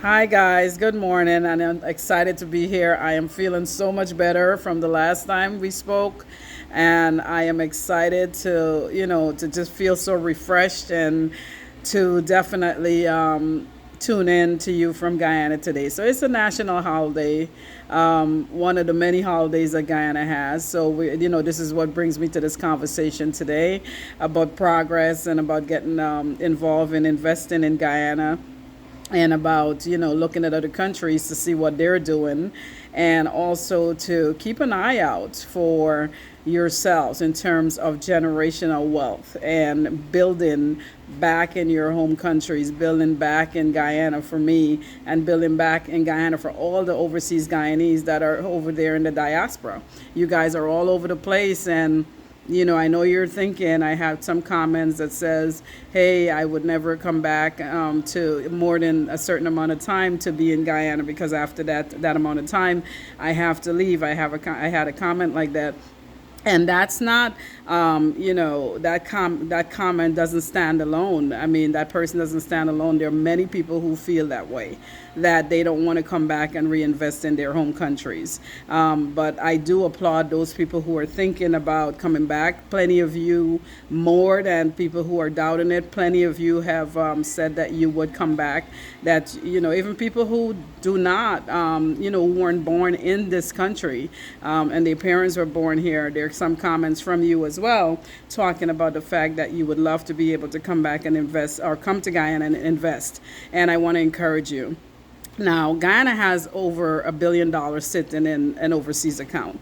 Hi guys, good morning, and I'm excited to be here. I am feeling so much better from the last time we spoke, and I am excited to just feel so refreshed and to definitely tune in to you from Guyana today. So it's a national holiday, one of the many holidays that Guyana has. So this is what brings me to this conversation today about progress and about getting involved in investing in Guyana and about looking at other countries to see what they're doing, and also to keep an eye out for yourselves in terms of generational wealth and building back in your home countries, building back in Guyana for me, and building back in Guyana for all the overseas Guyanese that are over there in the diaspora. You guys are all over the place, and I know you're thinking. I have some comments that says, "Hey, I would never come back to more than a certain amount of time to be in Guyana because after that amount of time, I have to leave." I had a comment like that, and that's not that comment doesn't stand alone. I mean, that person doesn't stand alone. There are many people who feel that way, that they don't want to come back and reinvest in their home countries. But I do applaud those people who are thinking about coming back. Plenty of you, more than people who are doubting it, plenty of you have said that you would come back. That even people who do not who weren't born in this country, and their parents were born here. There's some comments from you as well talking about the fact that you would love to be able to come back and invest, or come to Guyana and invest. And I want to encourage you. Now, Guyana has over $1 billion sitting in an overseas account.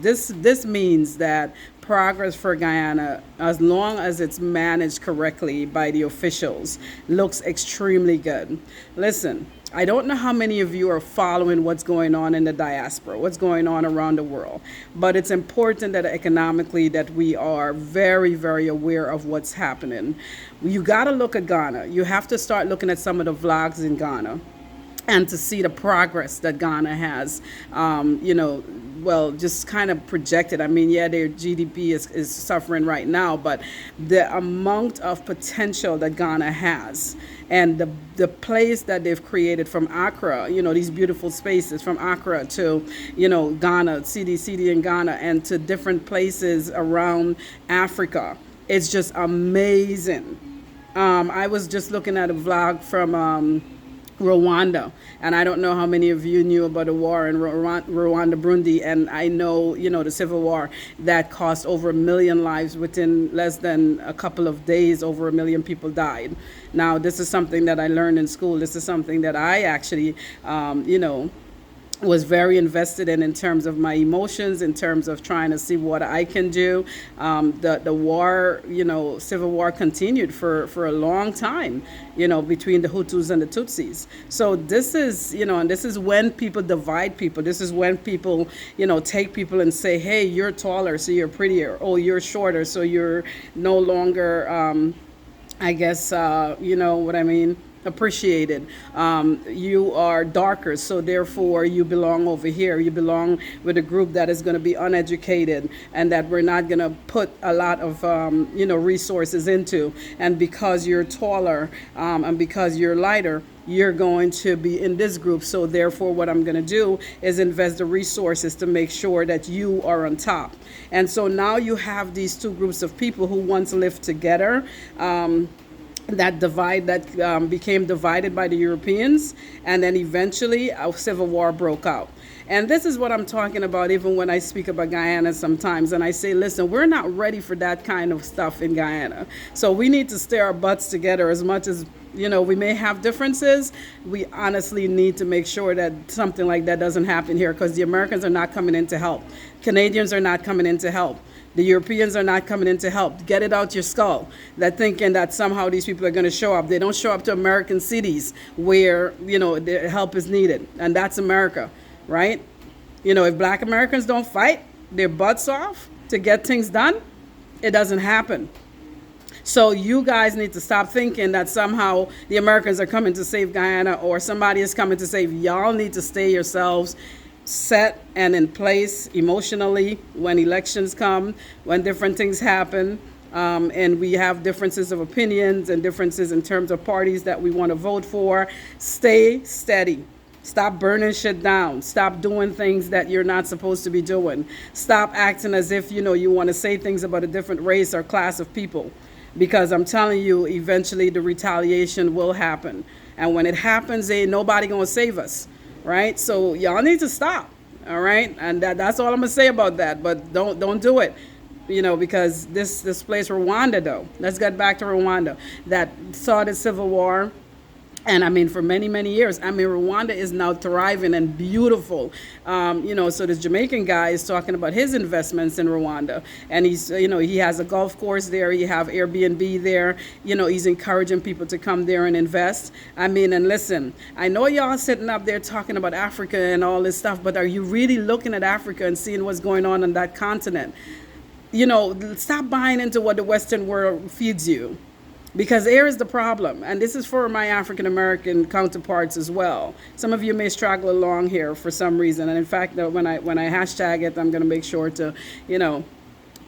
This means that progress for Guyana, as long as it's managed correctly by the officials, looks extremely good. Listen, I don't know how many of you are following what's going on in the diaspora, what's going on around the world, but it's important that economically that we are very, very aware of what's happening. You got to look at Ghana. You have to start looking at some of the vlogs in Ghana, and to see the progress that Ghana has, just kind of projected. I mean, yeah, their GDP is suffering right now, but the amount of potential that Ghana has, and the place that they've created from Accra, these beautiful spaces from Accra to, Ghana, CD in Ghana, and to different places around Africa. It's just amazing. I was just looking at a vlog from Rwanda, and I don't know how many of you knew about the war in Rwanda, Burundi, and I know, the civil war that cost over 1 million lives within less than a couple of days. Over 1 million people died. Now, this is something that I learned in school. This is something that I actually, was very invested in terms of my emotions, in terms of trying to see what I can do. The war, civil war continued for a long time, between the Hutus and the Tutsis. So this is, and this is when people divide people. This is when people, take people and say, hey, you're taller, so you're prettier. Oh, you're shorter, so you're no longer, you know what I mean? Appreciated. You are darker, so therefore you belong over here. You belong with a group that is going to be uneducated and that we're not going to put a lot of resources into. And because you're taller and because you're lighter, you're going to be in this group. So therefore what I'm going to do is invest the resources to make sure that you are on top. And so now you have these two groups of people who once lived together, that became divided by the Europeans, and then eventually a civil war broke out. And this is what I'm talking about even when I speak about Guyana sometimes, and I say, listen, we're not ready for that kind of stuff in Guyana. So we need to stay our butts together. As much as we may have differences, we honestly need to make sure that something like that doesn't happen here, because the Americans are not coming in to help. Canadians are not coming in to help. The Europeans are not coming in to help. Get it out your skull. That thinking that somehow these people are going to show up. They don't show up to American cities where, their help is needed. And that's America, right? If Black Americans don't fight their butts off to get things done, it doesn't happen. So you guys need to stop thinking that somehow the Americans are coming to save Guyana or somebody is coming to save. Y'all need to stay yourselves set and in place emotionally when elections come, when different things happen. and we have differences of opinions and differences in terms of parties that we want to vote for. Stay steady. Stop burning shit down. Stop doing things that you're not supposed to be doing. Stop acting as if, you want to say things about a different race or class of people. Because I'm telling you, eventually the retaliation will happen. And when it happens, ain't nobody going to save us. Right? So y'all need to stop. All right? And that's all I'm going to say about that. But don't do it. Because this place, Rwanda, though. Let's get back to Rwanda. That saw the civil war. And I mean, for many, many years, Rwanda is now thriving and beautiful. So this Jamaican guy is talking about his investments in Rwanda. And he has a golf course there. You have Airbnb there. He's encouraging people to come there and invest. And listen, I know y'all sitting up there talking about Africa and all this stuff, but are you really looking at Africa and seeing what's going on that continent? Stop buying into what the Western world feeds you. Because here is the problem, and this is for my African American counterparts as well. Some of you may struggle along here for some reason, and in fact, when I hashtag it, I'm going to make sure to,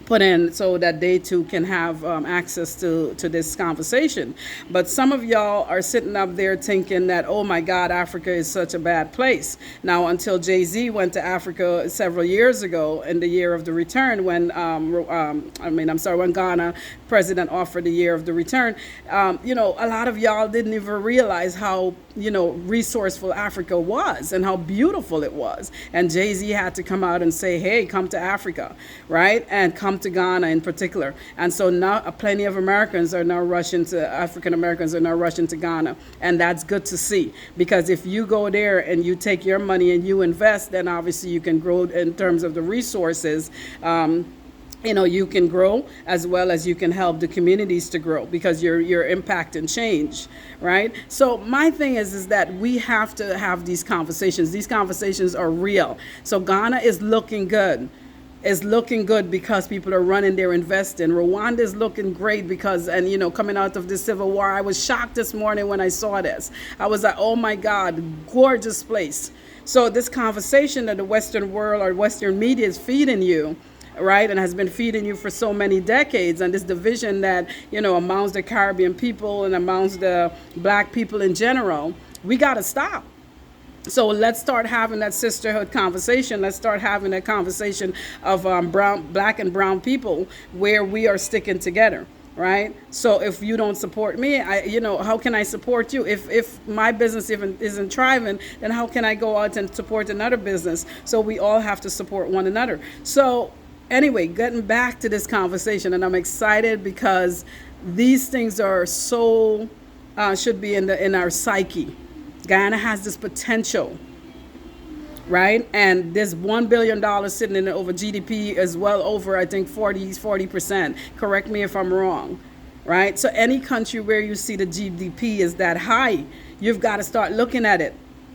put in so that they too can have access to this conversation. But some of y'all are sitting up there thinking that, oh my God, Africa is such a bad place. Now, until Jay-Z went to Africa several years ago in the year of the return, when when Ghana president offered the year of the return, a lot of y'all didn't even realize how resourceful Africa was and how beautiful it was. And Jay-Z had to come out and say, hey, come to Africa, right? And come to Ghana in particular. And so now plenty of Americans are now rushing to, African Americans are now rushing to Ghana. And that's good to see, because if you go there and you take your money and you invest, then obviously you can grow in terms of the resources. You can grow as well as you can help the communities to grow, because your impact and change, right? So my thing is that we have to have these conversations. These conversations are real. So Ghana is looking good. Is looking good because people are running there investing. Rwanda is looking great because, coming out of the civil war, I was shocked this morning when I saw this. I was like, oh my God, gorgeous place. So this conversation that the Western world or Western media is feeding you, right, and has been feeding you for so many decades, and this division that, amongst the Caribbean people and amongst the black people in general, we got to stop. So let's start having that sisterhood conversation. Let's start having that conversation of black and brown people where we are sticking together, right? So if you don't support me, how can I support you? If my business even isn't thriving, then how can I go out and support another business? So we all have to support one another. So anyway, getting back to this conversation, and I'm excited because these things are so should be in our psyche. Guyana has this potential, right? And this $1 billion sitting in over GDP is well over, I think, 40%. Correct me if I'm wrong, right? So any country where you see the GDP is that high, you've got to start looking at it.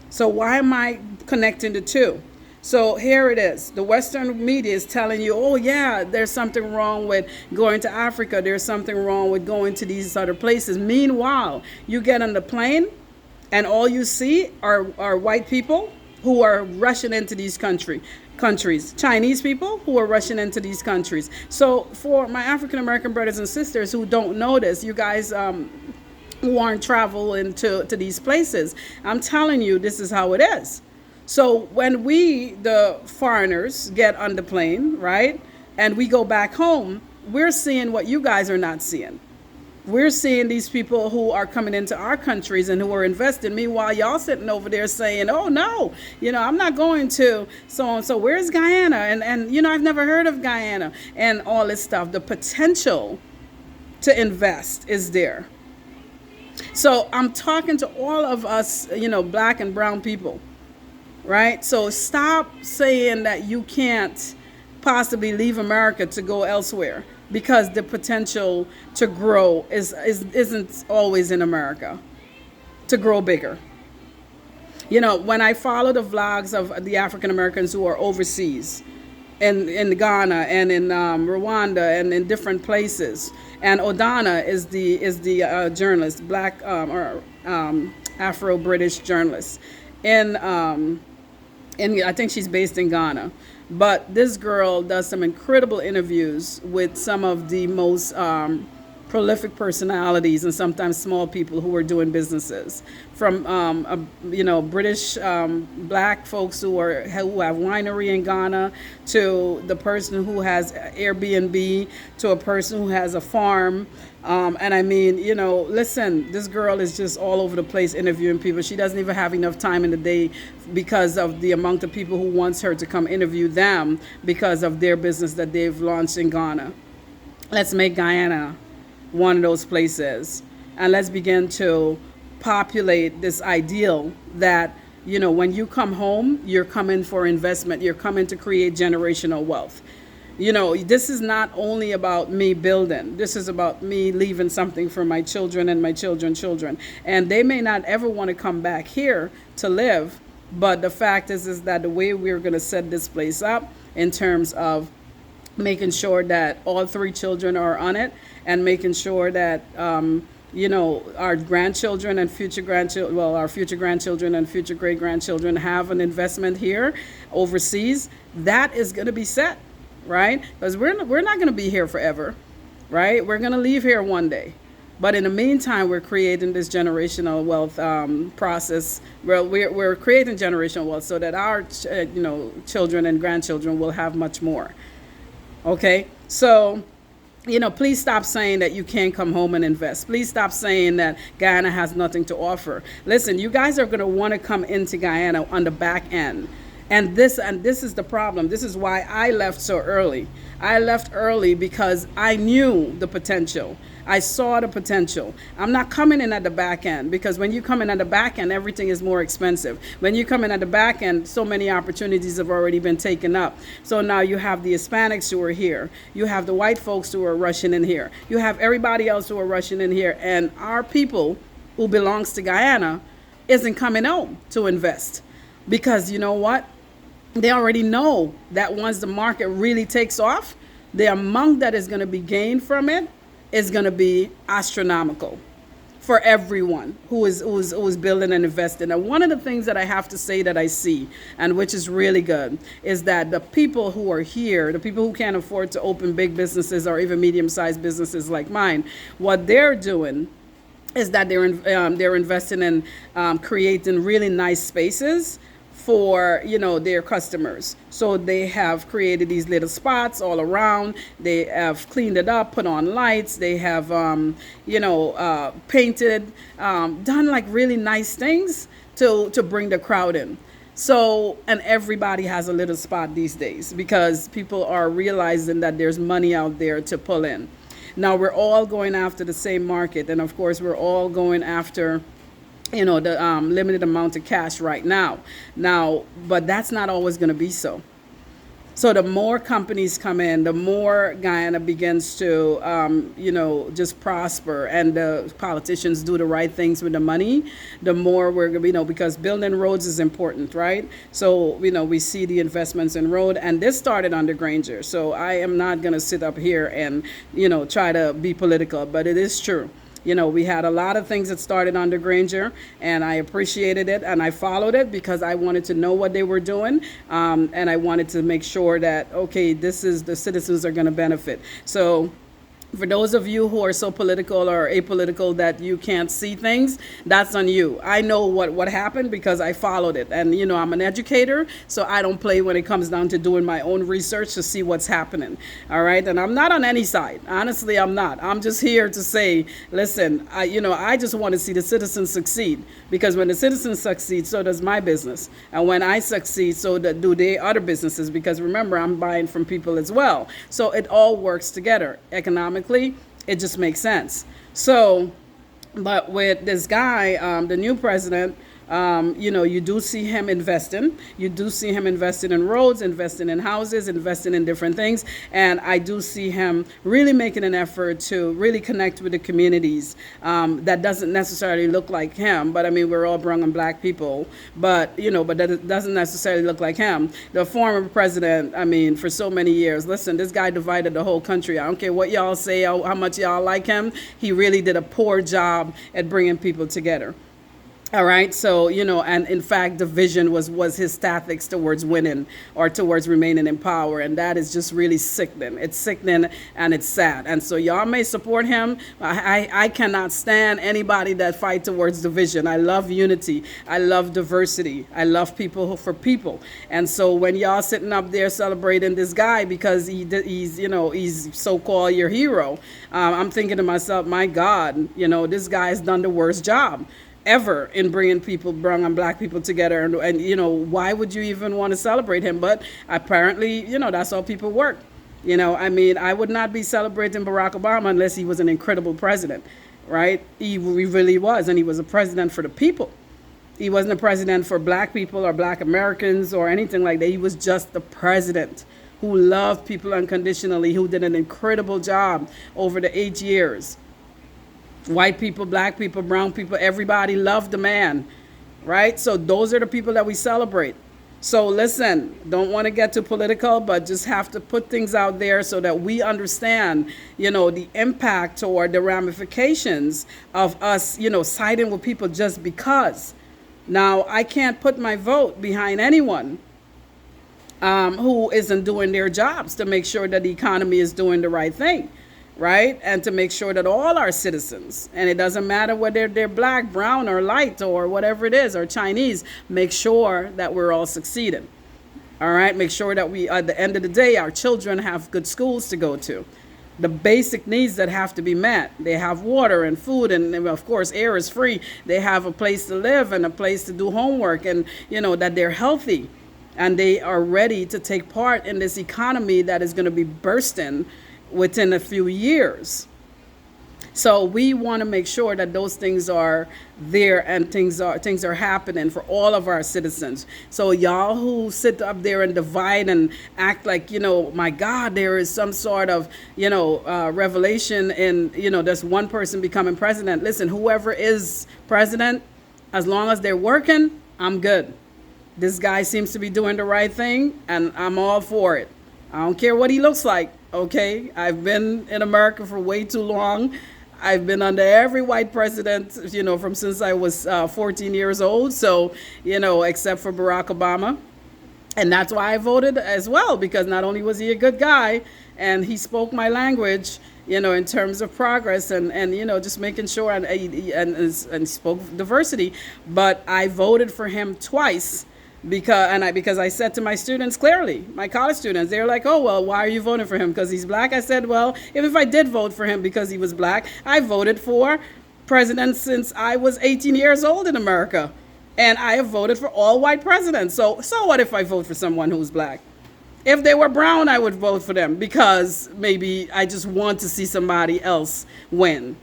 So why am I connecting the two? So here it is. The Western media is telling you, oh yeah, there's something wrong with going to Africa. There's something wrong with going to these other places. Meanwhile, you get on the plane and all you see are white people who are rushing into these countries, Chinese people who are rushing into these countries. So for my African American brothers and sisters who don't know this, you guys who aren't traveling to these places, I'm telling you, this is how it is. So when we, the foreigners, get on the plane, right, and we go back home, we're seeing what you guys are not seeing. We're seeing these people who are coming into our countries and who are investing. Meanwhile, y'all sitting over there saying, oh, no, I'm not going to so-and-so. Where's Guyana? And I've never heard of Guyana and all this stuff. The potential to invest is there. So I'm talking to all of us, black and brown people, right? So stop saying that you can't possibly leave America to go elsewhere, because the potential to grow isn't always in America, to grow bigger. When I follow the vlogs of the African Americans who are overseas, in Ghana and in Rwanda and in different places, and Odana is the journalist, black Afro-British journalist in and I think she's based in Ghana. But this girl does some incredible interviews with some of the most prolific personalities and sometimes small people who are doing businesses, from British black folks who have winery in Ghana, to the person who has Airbnb, to a person who has a farm. And I mean, listen, this girl is just all over the place interviewing people. She doesn't even have enough time in the day because of the amount of people who wants her to come interview them because of their business that they've launched in Ghana. Let's make Guyana one of those places, and let's begin to populate this ideal that when you come home, you're coming for investment, you're coming to create generational wealth. This is not only about me building, this is about me leaving something for my children and my children's children. And they may not ever want to come back here to live, but the fact is that the way we're going to set this place up in terms of making sure that all three children are on it, and making sure that our grandchildren and future grandchildren, our future grandchildren and future great grandchildren have an investment here overseas, that is going to be set, right? Because we're not going to be here forever, right? We're going to leave here one day. But in the meantime, we're creating this generational wealth process. We're creating generational wealth so that our children and grandchildren will have much more. Okay, so please stop saying that you can't come home and invest. Please stop saying that Guyana has nothing to offer. Listen, you guys are going to want to come into Guyana on the back end. And this is the problem. This is why I left so early. I left early because I knew the potential. I saw the potential. I'm not coming in at the back end, because when you come in at the back end, everything is more expensive. When you come in at the back end, so many opportunities have already been taken up. So now you have the Hispanics who are here. You have the white folks who are rushing in here. You have everybody else who are rushing in here. And our people who belongs to Guyana isn't coming home to invest, because you know what? They already know that once the market really takes off, the amount that is going to be gained from it is going to be astronomical for everyone who is building and investing. And one of the things that I have to say that I see, and which is really good, is that the people who are here, the people who can't afford to open big businesses or even medium-sized businesses like mine, what they're doing is that they're investing in creating really nice spaces for their customers. So they have created these little spots all around. They have cleaned it up, put on lights. They have painted, done like really nice things to bring the crowd in. So, and everybody has a little spot these days because people are realizing that there's money out there to pull in. Now we're all going after the same market, and of course we're all going after the limited amount of cash right now. But that's not always going to be so. So the more companies come in, the more Guyana begins to, just prosper, and the politicians do the right things with the money, the more we're going to, because building roads is important, right? So, we see the investments in road, and this started under Granger. So I am not going to sit up here and, try to be political, but it is true. We had a lot of things that started under Granger, and I appreciated it, and I followed it because I wanted to know what they were doing, and I wanted to make sure that, okay, this is the citizens are going to benefit. So for those of you who are so political or apolitical that you can't see things, that's on you. I know what happened because I followed it. And, I'm an educator, so I don't play when it comes down to doing my own research to see what's happening. All right. And I'm not on any side. Honestly, I'm not. I'm just here to say, listen, I just want to see the citizens succeed, because when the citizens succeed, so does my business. And when I succeed, so do they other businesses, because remember, I'm buying from people as well. So it all works together. Economically, it just makes sense. So, but with this guy, the new president, you do see him investing. You do see him investing in roads, investing in houses, investing in different things. And I do see him really making an effort to really connect with the communities that doesn't necessarily look like him. But I mean, we're all brown and black people. But, but that doesn't necessarily look like him. The former president, I mean, for so many years, listen, this guy divided the whole country. I don't care what y'all say, how much y'all like him. He really did a poor job at bringing people together. All right. So, and in fact, division was his tactics towards winning or towards remaining in power. And that is just really sickening. It's sickening and it's sad. And so y'all may support him. I cannot stand anybody that fight towards division. I love unity. I love diversity. I love people for people. And so when y'all sitting up there celebrating this guy because he's so-called your hero, I'm thinking to myself, my God, this guy has done the worst job ever in bringing brown and black people together. And why would you even want to celebrate him? But apparently, that's how people work. I would not be celebrating Barack Obama unless he was an incredible president, right? He really was. And he was a president for the people. He wasn't a president for black people or black Americans or anything like that. He was just the president who loved people unconditionally, who did an incredible job over the 8 years. White people, black people, brown people, everybody loved the man, right? So those are the people that we celebrate. So listen, don't want to get too political, but just have to put things out there so that we understand, the impact or the ramifications of us, siding with people just because. Now, I can't put my vote behind anyone who isn't doing their jobs to make sure that the economy is doing the right thing. Right? And to make sure that all our citizens, and it doesn't matter whether they're black, brown, or light, or whatever it is, or Chinese, make sure that we're all succeeding. All right? Make sure that we, at the end of the day, our children have good schools to go to. The basic needs that have to be met. They have water and food, and of course, air is free. They have a place to live and a place to do homework, and, that they're healthy. And they are ready to take part in this economy that is going to be bursting within a few years. So we want to make sure that those things are there and things are happening for all of our citizens. So y'all who sit up there and divide and act like, my God, there is some sort of, revelation in, there's one person becoming president. Listen, whoever is president, as long as they're working, I'm good. This guy seems to be doing the right thing, and I'm all for it. I don't care what he looks like. Okay, I've been in America for way too long. I've been under every white president, from since I was 14 years old. So, except for Barack Obama. And that's why I voted as well, because not only was he a good guy and he spoke my language, in terms of progress and just making sure and spoke diversity, but I voted for him twice. Because I said to my students clearly, my college students, they're like, oh, well, why are you voting for him? Because he's black? I said, well, even if I did vote for him because he was black, I voted for presidents since I was 18 years old in America. And I have voted for all white presidents. So what if I vote for someone who's black? If they were brown, I would vote for them because maybe I just want to see somebody else win,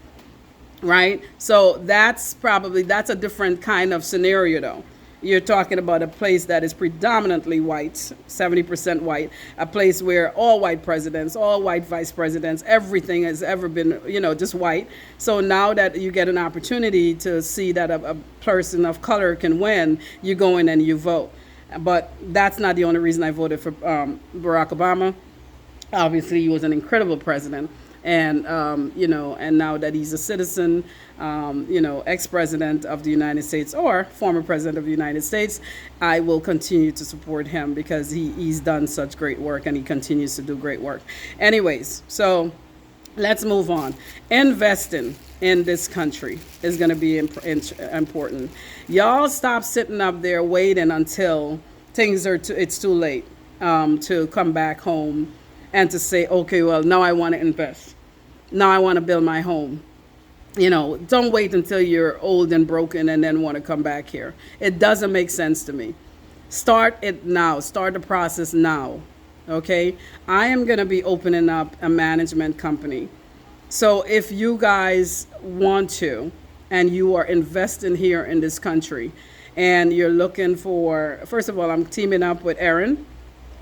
right? So that's a different kind of scenario, though. You're talking about a place that is predominantly white, 70% white, a place where all white presidents, all white vice presidents, everything has ever been, just white. So now that you get an opportunity to see that a person of color can win, you go in and you vote. But that's not the only reason I voted for Barack Obama. Obviously, he was an incredible president. And, and now that he's a citizen, ex-president of the United States or former president of the United States, I will continue to support him because he's done such great work and he continues to do great work. Anyways, so let's move on. Investing in this country is going to be important. Y'all stop sitting up there waiting until it's too late to come back home and to say, okay, well, now I want to invest. Now I want to build my home. Don't wait until you're old and broken and then want to come back here. It doesn't make sense to me. Start it now. Start the process now. Okay? I am going to be opening up a management company. So if you guys want to, and you are investing here in this country, and you're looking for, first of all, I'm teaming up with Erin,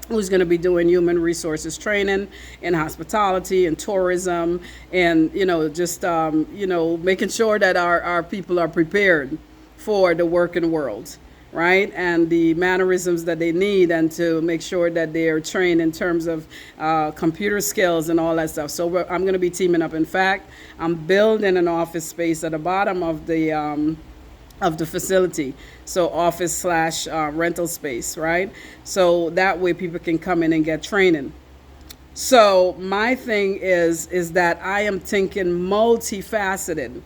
who's going to be doing human resources training in hospitality and tourism and, making sure that our people are prepared for the working world, right? And the mannerisms that they need and to make sure that they're trained in terms of computer skills and all that stuff. So I'm going to be teaming up. In fact, I'm building an office space at the bottom of the of the facility. So office slash rental space, right? So that way people can come in and get training. So my thing is that I am thinking multifaceted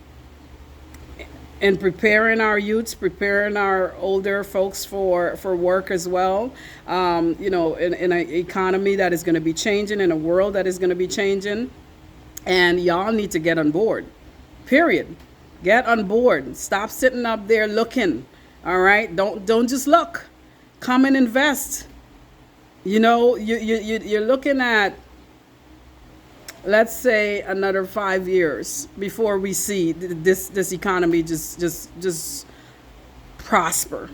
in preparing our youths, preparing our older folks for work as well. In an economy that is going to be changing, in a world that is going to be changing, and y'all need to get on board. Period. Get on board. Stop sitting up there looking. All right. Don't just look. Come and invest. You're looking at, let's say, another 5 years before we see this economy just prosper.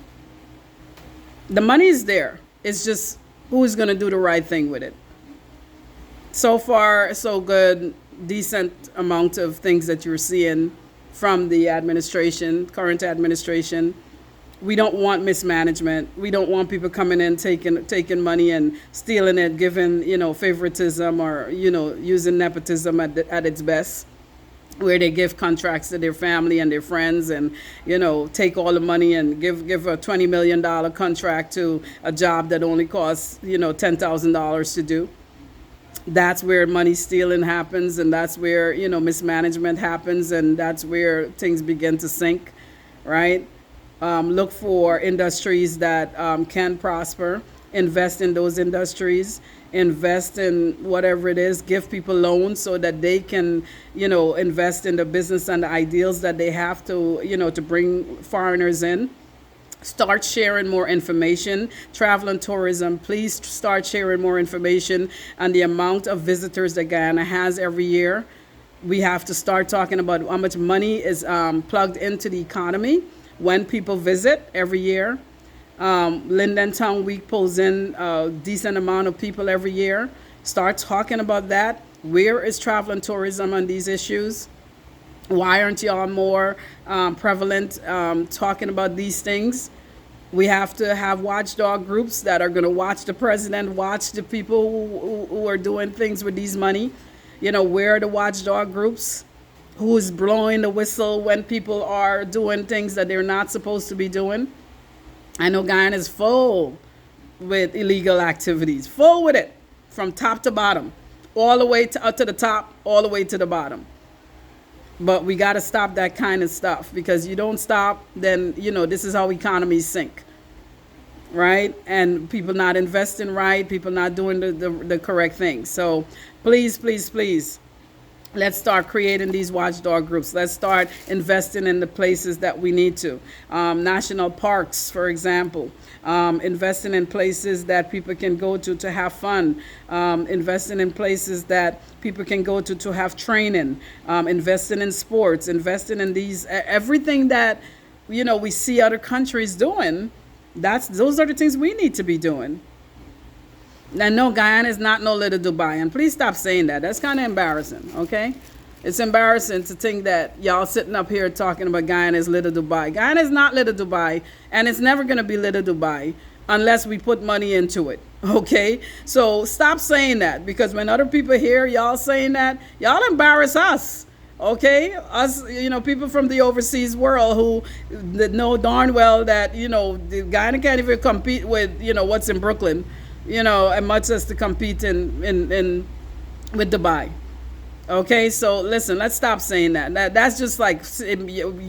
The money is there. It's just who's going to do the right thing with it. So far, so good. Decent amount of things that you're seeing from the current administration. We don't want mismanagement. We don't want people coming in taking money and stealing it, giving favoritism, or using nepotism at its best, where they give contracts to their family and their friends, and take all the money and give a $20 million contract to a job that only costs $10,000 to do. That's where money stealing happens, and that's where mismanagement happens, and that's where things begin to sink, right? Look for industries that can prosper. Invest in those industries. Invest in whatever it is. Give people loans so that they can, invest in the business and the ideals that they have to, to bring foreigners in. Start sharing more information. Travel and tourism, please start sharing more information on the amount of visitors that Guyana has every year. We have to start talking about how much money is plugged into the economy when people visit every year. Linden Town Week pulls in a decent amount of people every year. Start talking about that. Where is travel and tourism on these issues? Why aren't y'all more prevalent talking about these things? We have to have watchdog groups that are going to watch the president, watch the people who are doing things with these money. Where are the watchdog groups? Who's blowing the whistle when people are doing things that they're not supposed to be doing? I know Guyana is full with illegal activities, full with it, from top to bottom, all the way to the top, all the way to the bottom. But we got to stop that kind of stuff, because you don't stop, then, this is how economies sink, right? And people not investing right, people not doing the correct things. So please, please, please, let's start creating these watchdog groups. Let's start investing in the places that we need to. National parks, for example. Investing in places that people can go to have fun. Investing in places that people can go to have training. Investing in sports. Investing in these, everything that, we see other countries doing. Those are the things we need to be doing. And no, Guyana is not no little Dubai. And please stop saying that. That's kind of embarrassing, okay? It's embarrassing to think that y'all sitting up here talking about Guyana is little Dubai. Guyana is not little Dubai, and it's never going to be little Dubai unless we put money into it, okay? So stop saying that, because when other people hear y'all saying that, y'all embarrass us, okay? Us, people from the overseas world who know darn well that, Guyana can't even compete with, what's in Brooklyn. And much as to compete in with Dubai. Okay, so listen, let's stop saying that. That's just like,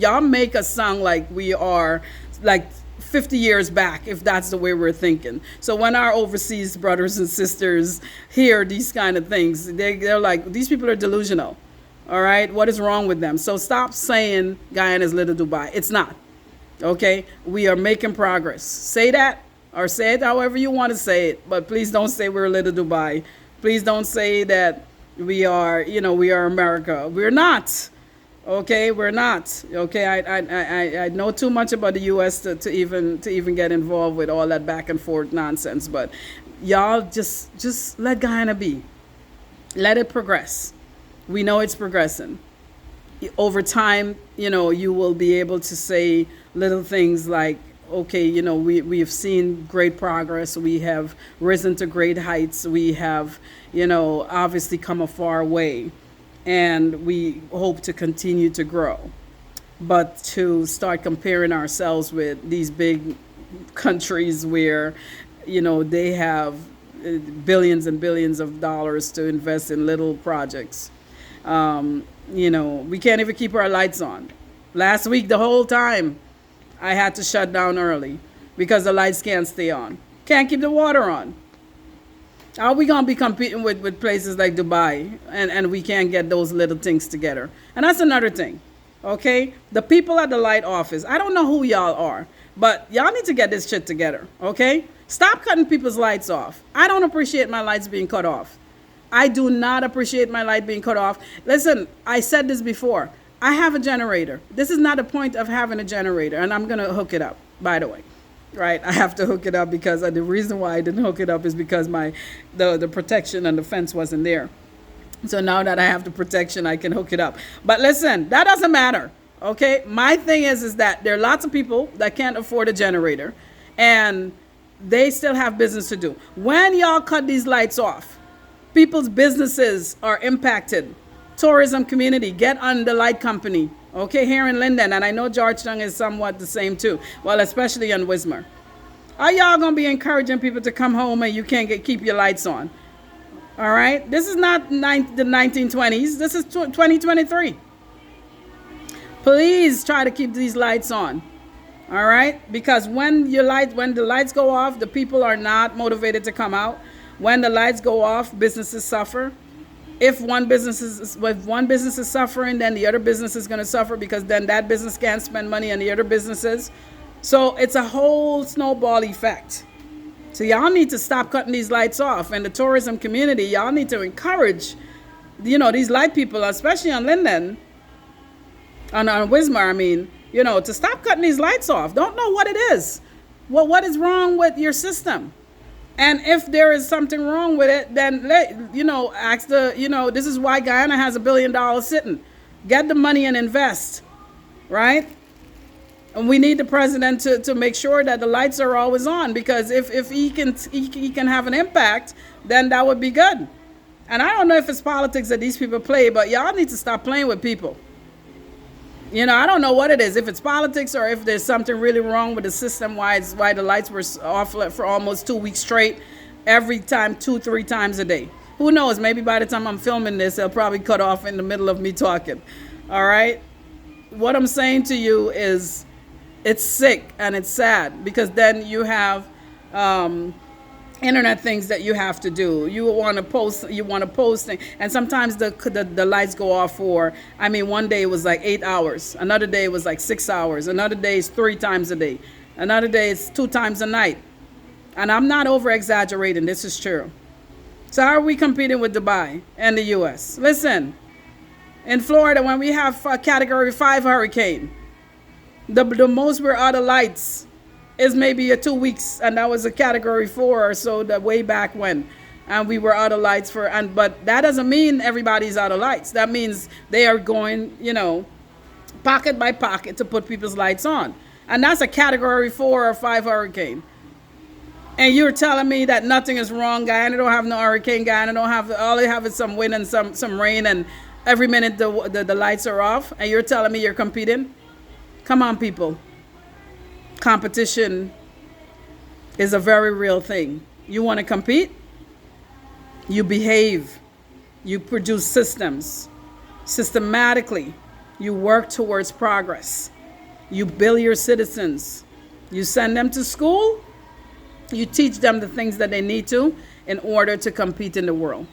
y'all make us sound like we are like 50 years back, if that's the way we're thinking. So when our overseas brothers and sisters hear these kind of things, they're like, these people are delusional. All right, what is wrong with them? So stop saying Guyana is little Dubai. It's not. Okay, we are making progress. Say that. Or say it however you want to say it, but please don't say we're little Dubai. Please don't say that we are, we are America. We're not. Okay, we're not. Okay, I know too much about the U.S. to even get involved with all that back and forth nonsense. But y'all just let Guyana be. Let it progress. We know it's progressing. Over time, you will be able to say little things like, okay, we have seen great progress. We have risen to great heights. We have, obviously come a far way, and we hope to continue to grow. but to start comparing ourselves with these big countries where, they have billions and billions of dollars to invest in little projects. We can't even keep our lights on. Last week, the whole time, I had to shut down early because the lights can't stay on. Can't keep the water on. Are we going to be competing with places like Dubai and we can't get those little things together? And that's another thing, okay? The people at the light office, I don't know who y'all are, but y'all need to get this shit together, okay? Stop cutting people's lights off. I don't appreciate my lights being cut off. I do not appreciate my light being cut off. Listen, I said this before. I have a generator. This is not a point of having a generator, and I'm going to hook it up, by the way. Right, I have to hook it up because the reason why I didn't hook it up is because the protection and the fence wasn't there. So now that I have the protection, I can hook it up. But listen, that doesn't matter. Okay, my thing is that there are lots of people that can't afford a generator, and they still have business to do. When y'all cut these lights off, people's businesses are impacted. Tourism community, get on the light company. Okay, here in Linden, and I know Georgetown is somewhat the same too. Well, especially on Wismar. Are y'all going to be encouraging people to come home and you can't keep your lights on? All right? This is not the 1920s. This is 2023. Please try to keep these lights on. All right? Because when the lights go off, the people are not motivated to come out. When the lights go off, businesses suffer. If one business is suffering, then the other business is going to suffer because then that business can't spend money on the other businesses. So it's a whole snowball effect. So y'all need to stop cutting these lights off. And the tourism community, y'all need to encourage, these light people, especially on Linden, on Wismar, to stop cutting these lights off. Don't know what it is. What is wrong with your system? And if there is something wrong with it, then ask this is why Guyana has $1 billion sitting. Get the money and invest, right? And we need the president to make sure that the lights are always on, because if he can have an impact, then that would be good. And I don't know if it's politics that these people play, but y'all need to stop playing with people. I don't know what it is, if it's politics or if there's something really wrong with the system, why the lights were off for almost 2 weeks straight, every time, 2-3 times a day. Who knows? Maybe by the time I'm filming this, they'll probably cut off in the middle of me talking. All right? What I'm saying to you is it's sick and it's sad, because then you have internet things that you have to do. You want to post things, and sometimes the lights go off for, one day it was like 8 hours, another day it was like 6 hours, another day is 3 times a day, another day it's 2 times a night. And I'm not over exaggerating, this is true. So how are we competing with Dubai and the US? Listen, in Florida, when we have a category 5 hurricane, the most we're out of lights is maybe 2 weeks, and that was a category 4 or so, the way back when, and we were out of lights but that doesn't mean everybody's out of lights. That means they are going, pocket by pocket to put people's lights on, and that's a category 4 or 5 hurricane. And you're telling me that nothing is wrong? Guyana don't have no hurricane. Guyana don't have, all they have is some wind and some rain, and every minute the lights are off, and you're telling me you're competing? Come on, people. Competition is a very real thing. You want to compete? You behave. You produce systems. Systematically, you work towards progress. You build your citizens. You send them to school. You teach them the things that they need to in order to compete in the world.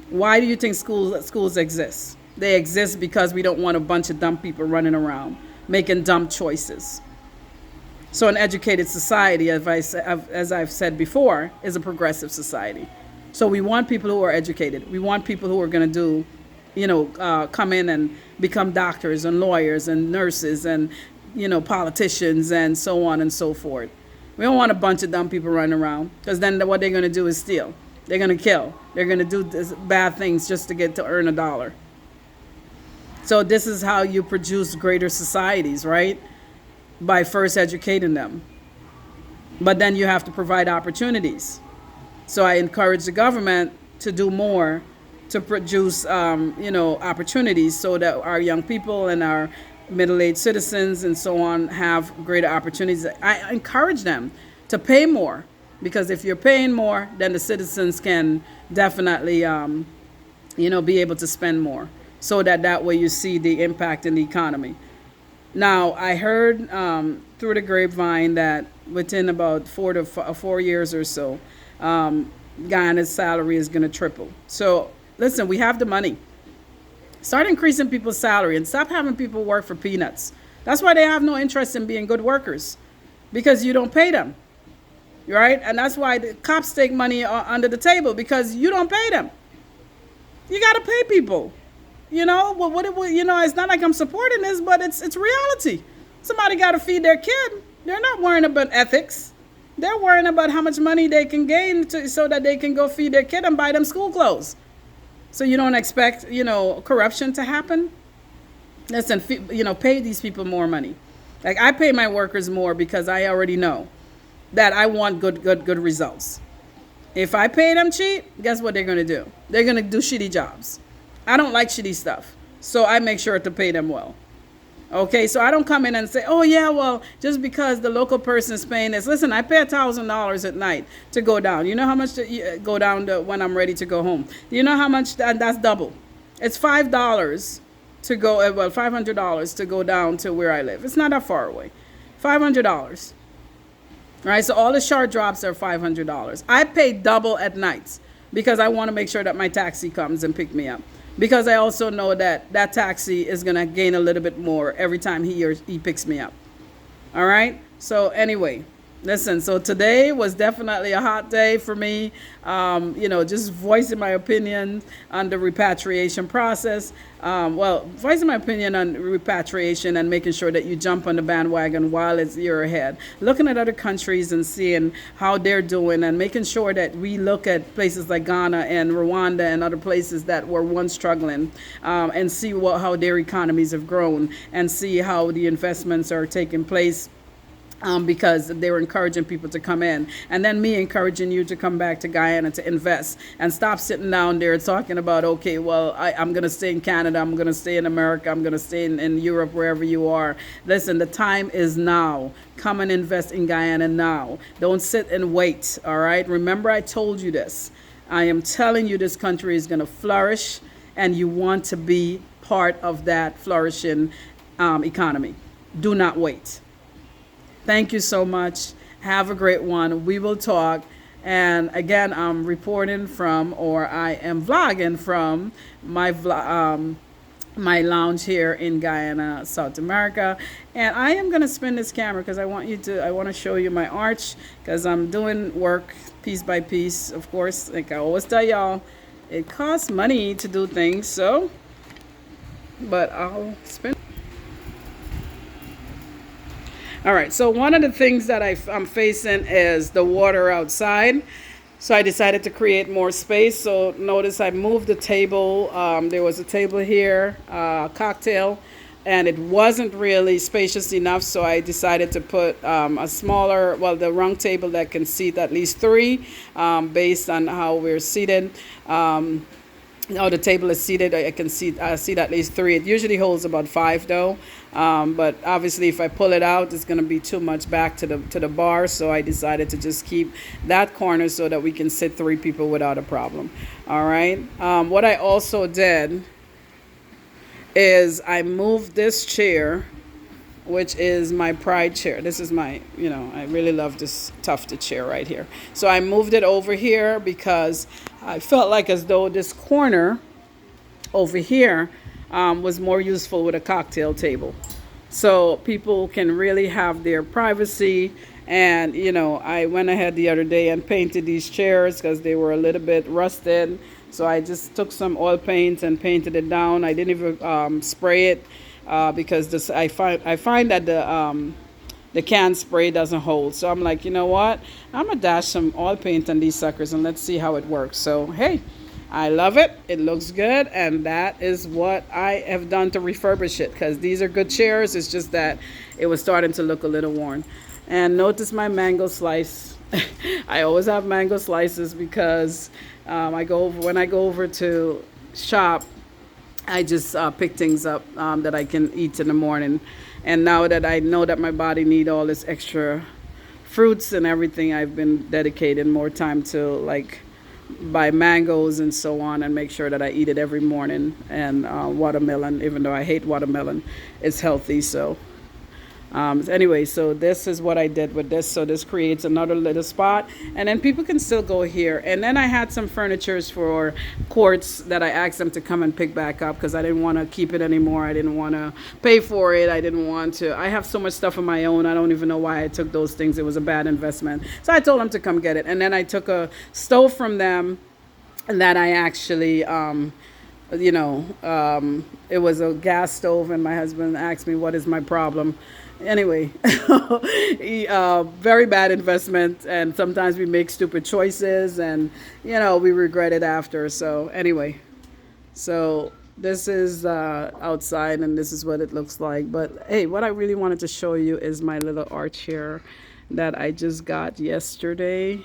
Why do you think schools exist? They exist because we don't want a bunch of dumb people running around making dumb choices. So an educated society, as I've said before, is a progressive society. So we want people who are educated. We want people who are going to come in and become doctors and lawyers and nurses and, politicians and so on and so forth. We don't want a bunch of dumb people running around, because then what they're going to do is steal. They're going to kill. They're going to do bad things just to earn $1. So this is how you produce greater societies, right? By first educating them. But then you have to provide opportunities. So I encourage the government to do more to produce, opportunities so that our young people and our middle-aged citizens and so on have greater opportunities. I encourage them to pay more, because if you're paying more, then the citizens can definitely, be able to spend more, so that way you see the impact in the economy. Now, I heard through the grapevine that within about 4 years or so, Guyana's salary is going to triple. So, listen, we have the money. Start increasing people's salary and stop having people work for peanuts. That's why they have no interest in being good workers, because you don't pay them, right? And that's why the cops take money under the table, because you don't pay them. You got to pay people. It's not like I'm supporting this, but it's reality. Somebody got to feed their kid. They're not worrying about ethics. They're worrying about how much money they can gain so that they can go feed their kid and buy them school clothes. So you don't expect, corruption to happen? Listen, pay these people more money. Like, I pay my workers more because I already know that I want good results. If I pay them cheap, guess what they're going to do? They're going to do shitty jobs. I don't like shitty stuff, so I make sure to pay them well. Okay, so I don't come in and say, oh yeah, well, just because the local person is paying this. Listen, I pay $1,000 at night to go down. You know how much to go down when I'm ready to go home? You know how much? That's double. It's $5 to go, $500 to go down to where I live. It's not that far away. $500. Right, so all the short drops are $500. I pay double at nights because I want to make sure that my taxi comes and pick me up. Because I also know that that taxi is going to gain a little bit more every time he picks me up. All right? So anyway, listen, so today was definitely a hot day for me. Just voicing my opinion on the repatriation process. Voicing my opinion on repatriation and making sure that you jump on the bandwagon while you're ahead. Looking at other countries and seeing how they're doing, and making sure that we look at places like Ghana and Rwanda and other places that were once struggling, and see how their economies have grown, and see how the investments are taking place. Because they're encouraging people to come in, and then me encouraging you to come back to Guyana to invest, and stop sitting down there talking about, okay, well, I'm going to stay in Canada, I'm going to stay in America, I'm going to stay in Europe, wherever you are. Listen, the time is now. Come and invest in Guyana now. Don't sit and wait, all right? Remember, I told you this. I am telling you, this country is going to flourish, and you want to be part of that flourishing economy. Do not wait. Thank you so much. Have a great one. We will talk. And again, I'm reporting from, or I am vlogging from my lounge here in Guyana, South America. And I am going to spin this camera because I want to show you my arch, because I'm doing work piece by piece. Of course, like I always tell y'all, it costs money to do things. But I'll spin. All right, so one of the things that I'm facing is the water outside. So I decided to create more space. So notice I moved the table. There was a table here, cocktail, and it wasn't really spacious enough. So I decided to put a smaller, the round table that can seat at least 3, based on how we're seated. How the table is seated, I can seat at least 3. It usually holds about 5 though. But obviously if I pull it out, it's going to be too much back to the bar. So I decided to just keep that corner so that we can sit 3 people without a problem. All right. What I also did is I moved this chair, which is my pride chair. This is my, I really love this tufted chair right here. So I moved it over here because I felt like as though this corner over here was more useful with a cocktail table. So people can really have their privacy. And, I went ahead the other day and painted these chairs because they were a little bit rusted. So I just took some oil paint and painted it down. I didn't even spray it because I find that the can spray doesn't hold. So I'm like, you know what? I'm going to dash some oil paint on these suckers and let's see how it works. So, hey, I love it. It looks good. And that is what I have done to refurbish it, because these are good chairs. It's just that it was starting to look a little worn. And notice my mango slice. I always have mango slices because when I go over to shop, I just pick things up that I can eat in the morning. And now that I know that my body need all this extra fruits and everything, I've been dedicating more time to like buy mangoes and so on and make sure that I eat it every morning. And watermelon, even though I hate watermelon, is healthy. So anyway, so this is what I did with this. So this creates another little spot, and then people can still go here. And then I had some furnitures for quartz that I asked them to come and pick back up because I didn't want to keep it anymore. I didn't want to pay for it. I didn't want to. I have so much stuff of my own. I don't even know why I took those things. It was a bad investment. So I told them to come get it. And then I took a stove from them that I actually it was a gas stove, and my husband asked me what is my problem. Anyway, very bad investment, and sometimes we make stupid choices, and we regret it after. So anyway, so this is outside, and this is what it looks like. But hey, what I really wanted to show you is my little arch here that I just got yesterday,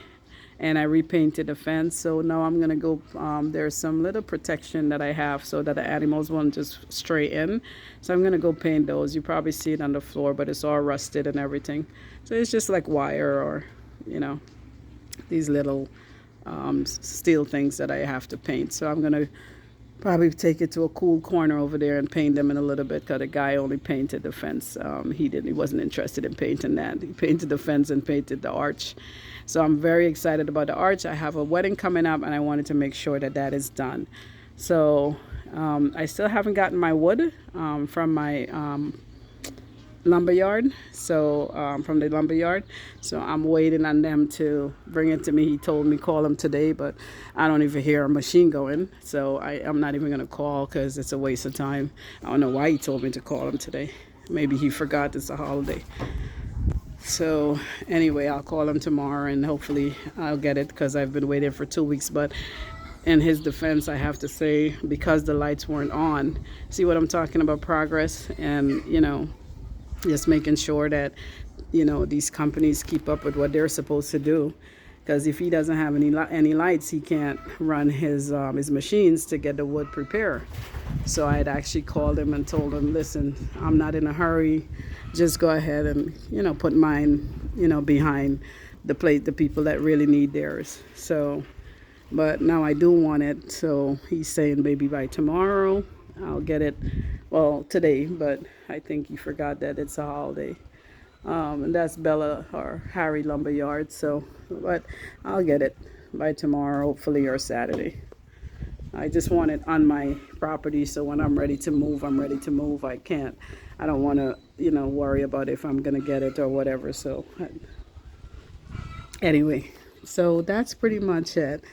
and I repainted the fence. So now I'm gonna go. There's some little protection that I have so that the animals won't just stray in. So I'm gonna go paint those. You probably see it on the floor, but it's all rusted and everything. So it's just like wire or, these little steel things that I have to paint. So I'm gonna probably take it to a cool corner over there and paint them in a little bit because the guy only painted the fence. He wasn't interested in painting that. He painted the fence and painted the arch. So I'm very excited about the arch. I have a wedding coming up, and I wanted to make sure that that is done. So I still haven't gotten my wood from my lumberyard. So from the lumberyard. So I'm waiting on them to bring it to me. He told me call him today, but I don't even hear a machine going. So I'm not even going to call because it's a waste of time. I don't know why he told me to call him today. Maybe he forgot it's a holiday. So anyway, I'll call him tomorrow, and hopefully I'll get it because I've been waiting for 2 weeks. But in his defense, I have to say, because the lights weren't on, see what I'm talking about, progress, and just making sure that these companies keep up with what they're supposed to do. Because if he doesn't have any lights, he can't run his machines to get the wood prepared. So I had actually called him and told him, listen, I'm not in a hurry. Just go ahead and put mine behind the people that really need theirs. So, but now I do want it. So he's saying maybe by tomorrow I'll get it. Well, today, but I think he forgot that it's a holiday. And that's Bella or Harry Lumberyard. So, but I'll get it by tomorrow, hopefully, or Saturday. I just want it on my property, so when I'm ready to move, I'm ready to move. I don't want to, worry about if I'm going to get it or whatever. So, anyway, so that's pretty much it.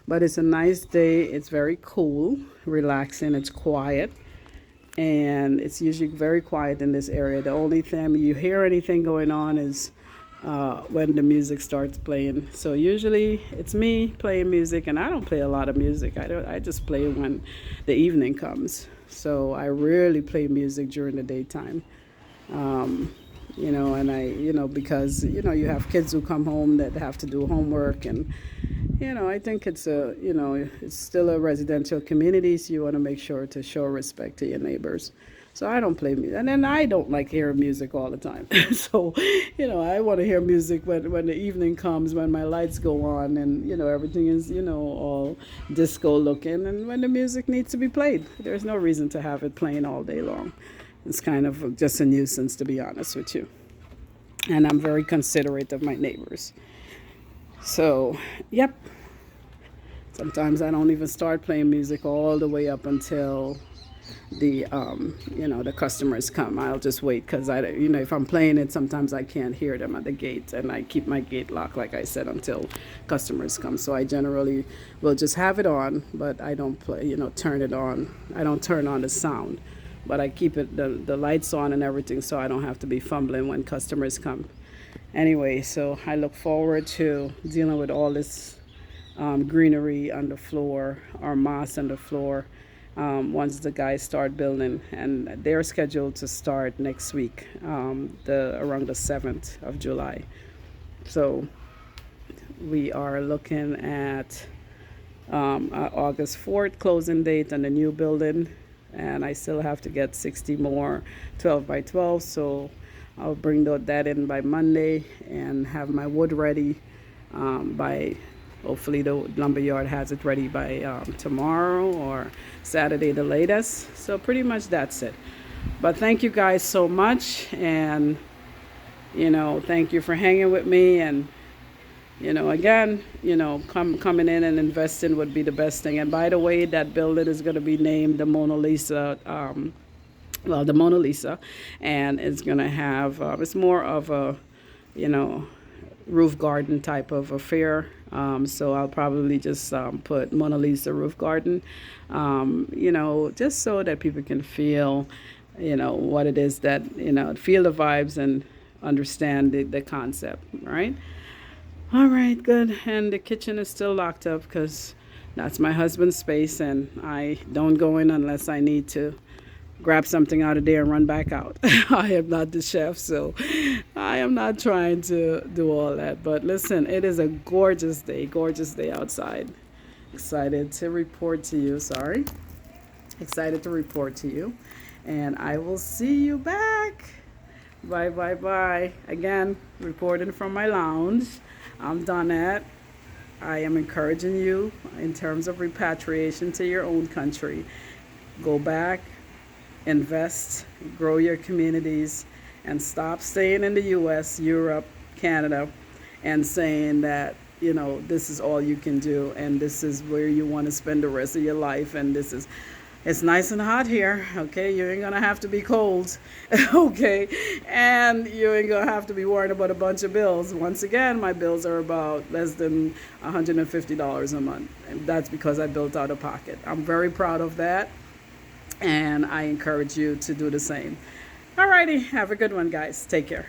But it's a nice day. It's very cool, relaxing. It's quiet. And it's usually very quiet in this area. The only time you hear anything going on is when the music starts playing. So usually it's me playing music, and I don't play a lot of music. I just play when the evening comes. So I rarely play music during the daytime. And because you have kids who come home that have to do homework, and I think it's still a residential community, so you want to make sure to show respect to your neighbors. So I don't play music, and then I don't like hearing music all the time. So I want to hear music when the evening comes, when my lights go on, and everything is all disco looking, and when the music needs to be played. There's no reason to have it playing all day long. It's kind of just a nuisance, to be honest with you. And I'm very considerate of my neighbors. So, yep. Sometimes I don't even start playing music all the way up until the customers come. I'll just wait because if I'm playing it, sometimes I can't hear them at the gate, and I keep my gate locked, like I said, until customers come. So I generally will just have it on, but I don't play, turn it on. I don't turn on the sound. But I keep the lights on and everything, so I don't have to be fumbling when customers come. Anyway, so I look forward to dealing with all this greenery on the floor, or moss on the floor, once the guys start building. And they're scheduled to start next week, around the 7th of July. So we are looking at August 4th closing date on the new building. and I still have to get 60 more 12 by 12. So I'll bring that in by Monday and have my wood ready by, hopefully the lumberyard has it ready by tomorrow or Saturday the latest. So pretty much that's it. But thank you guys so much, and thank you for hanging with me. And again, coming in and investing would be the best thing. And by the way, that building is going to be named the Mona Lisa. The Mona Lisa, and it's going to have, it's more of a, roof garden type of affair. So I'll probably just put Mona Lisa roof garden, just so that people can feel, what it is that, feel the vibes and understand the concept, right? All right, good. And the kitchen is still locked up because that's my husband's space, and I don't go in unless I need to grab something out of there and run back out. I am not the chef, so I am not trying to do all that. But listen, it is a gorgeous day outside. Excited to report to you. Excited to report to you. And I will see you back. Bye, bye, bye. Again, reporting from my lounge. I'm Donette. I am encouraging you in terms of repatriation to your own country. Go back, invest, grow your communities, and stop staying in the US, Europe, Canada, and saying that, this is all you can do and this is where you want to spend the rest of your life. And it's nice and hot here, okay? You ain't gonna have to be cold, okay? And you ain't gonna have to be worried about a bunch of bills. Once again, my bills are about less than $150 a month. And that's because I built out of pocket. I'm very proud of that, and I encourage you to do the same. Alrighty, have a good one, guys. Take care.